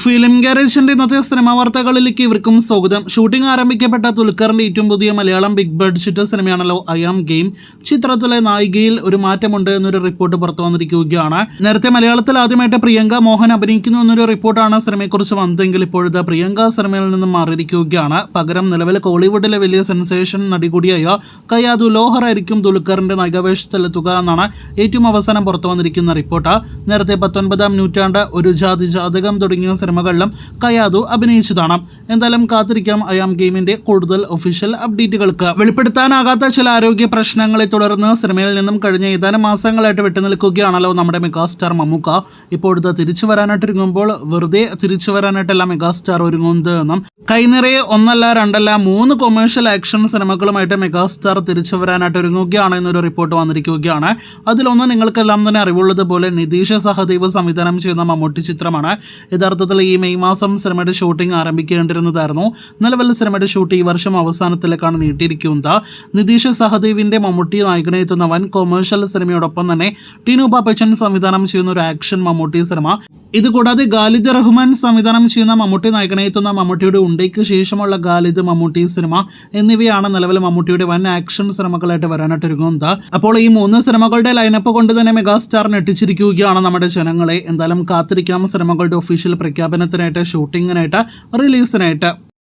Film ഗാരേജിന്റെ ഇന്നത്തെ cinema വാർത്തകളിലേക്ക് ഇവർക്കും സ്വാഗതം. ഷൂട്ടിംഗ് ആരംഭിക്കപ്പെട്ട ദുൽഖറിന്റെ ഏറ്റവും പുതിയ മലയാളം ബിഗ് ബഡ്ജറ്റ് സിനിമയാണല്ലോ ഐ ആം ഗെയിം. ചിത്രത്തിലെ നായികയിൽ ഒരു മാറ്റമുണ്ട് എന്നൊരു റിപ്പോർട്ട് പുറത്തു വന്നിരിക്കുകയാണ്. നേരത്തെ മലയാളത്തിൽ ആദ്യമായിട്ട് പ്രിയങ്ക മോഹൻ അഭിനയിക്കുന്നു എന്നൊരു റിപ്പോർട്ടാണ് സിനിമയെക്കുറിച്ച് വന്നതെങ്കിൽ ഇപ്പോഴത്തെ പ്രിയങ്ക സിനിമയിൽ നിന്നും മാറിയിരിക്കുകയാണ്. പകരം നിലവിൽ കോളിവുഡിലെ വലിയ സെൻസേഷൻ നടി കൂടിയായ കയാതു ലോഹർ ആയിരിക്കും ദുൽഖറിന്റെ നായികാവേഷത്തിലെത്തുക എന്നാണ് ഏറ്റവും അവസാനം പുറത്തു വന്നിരിക്കുന്ന റിപ്പോർട്ട്. നേരത്തെ 19-ാം നൂറ്റാണ്ട്, ഒരു ജാതി ജാതകം തുടങ്ങിയ സിനിമകളിലും കയാതു അഭിനയിച്ചതാണ്. എന്തായാലും കാത്തിരിക്കാം ഐ ആം ഗെയിമിന്റെ കൂടുതൽ ഒഫീഷ്യൽ അപ്ഡേറ്റുകൾക്ക്. വെളിപ്പെടുത്താനാകാത്ത ചില ആരോഗ്യ പ്രശ്നങ്ങളെ തുടർന്ന് സിനിമയിൽ നിന്നും കഴിഞ്ഞ ഏതാനും മാസങ്ങളായിട്ട് വിട്ടുനിൽക്കുകയാണല്ലോ നമ്മുടെ മെഗാസ്റ്റാർ മമ്മൂക്ക. ഇപ്പോഴത്തെ തിരിച്ചു വരാനായിട്ടിറങ്ങുമ്പോൾ വെറുതെ തിരിച്ചു വരാനായിട്ടല്ല മെഗാസ്റ്റാർ ഒരുങ്ങുന്നത് എന്നും കൈനിറയെ 1 2 3 കൊമേഴ്ഷ്യൽ ആക്ഷൻ സിനിമകളുമായിട്ട് മെഗാസ്റ്റാർ തിരിച്ചു വരാനായിട്ട് ഒരുങ്ങുകയാണ് എന്നൊരു റിപ്പോർട്ട് വന്നിരിക്കുകയാണ്. അതിലൊന്ന് നിങ്ങൾക്കെല്ലാം തന്നെ അറിവുള്ളതുപോലെ നിതീഷ് സഹദേവ് സംവിധാനം ചെയ്യുന്ന മമ്മൂട്ടി ചിത്രമാണ്. യഥാർത്ഥത്തിൽ ഈ മെയ് മാസം സിനിമയുടെ ഷൂട്ടിംഗ് ആരംഭിക്കേണ്ടിരുന്നതായിരുന്നു. നിലവിൽ സിനിമയുടെ ഷൂട്ട് ഈ വർഷം അവസാനത്തിലേക്കാണ് നീട്ടിയിരിക്കുന്നത്. നിതീഷ് സഹദേവിന്റെ മമ്മൂട്ടി നായകനെ എത്തുന്ന വൻ കൊമേഴ്ഷ്യൽ സിനിമയോടൊപ്പം തന്നെ ടിനു പാപ്പച്ചൻ സംവിധാനം ചെയ്യുന്ന ഒരു ആക്ഷൻ മമ്മൂട്ടി സിനിമ. ഇതുകൂടാതെ ഖാലിദ് റഹ്മാൻ സംവിധാനം ചെയ്യുന്ന മമ്മൂട്ടി നായകനെ എത്തുന്ന മമ്മൂട്ടിയുടെ ഉണ്ടയ്ക്ക് ശേഷമുള്ള ഖാലിദ് മമ്മൂട്ടി സിനിമ എന്നിവയാണ് നിലവിൽ മമ്മൂട്ടിയുടെ വൻ ആക്ഷൻ സിനിമകളായിട്ട് വരാനായിട്ട് ഒരുങ്ങുന്നത്. അപ്പോൾ ഈ 3 സിനിമകളുടെ ലൈനപ്പ് കൊണ്ട് തന്നെ മെഗാസ്റ്റാറിനെ എത്തിച്ചിരിക്കുകയാണ് നമ്മുടെ ജനങ്ങളെ. എന്തായാലും കാത്തിരിക്കാം സിനിമകളുടെ ഒഫീഷ്യൽ പ്രഖ്യാപനത്തിനായിട്ട്, ഷൂട്ടിങ്ങിനായിട്ട്, റിലീസിനായിട്ട്.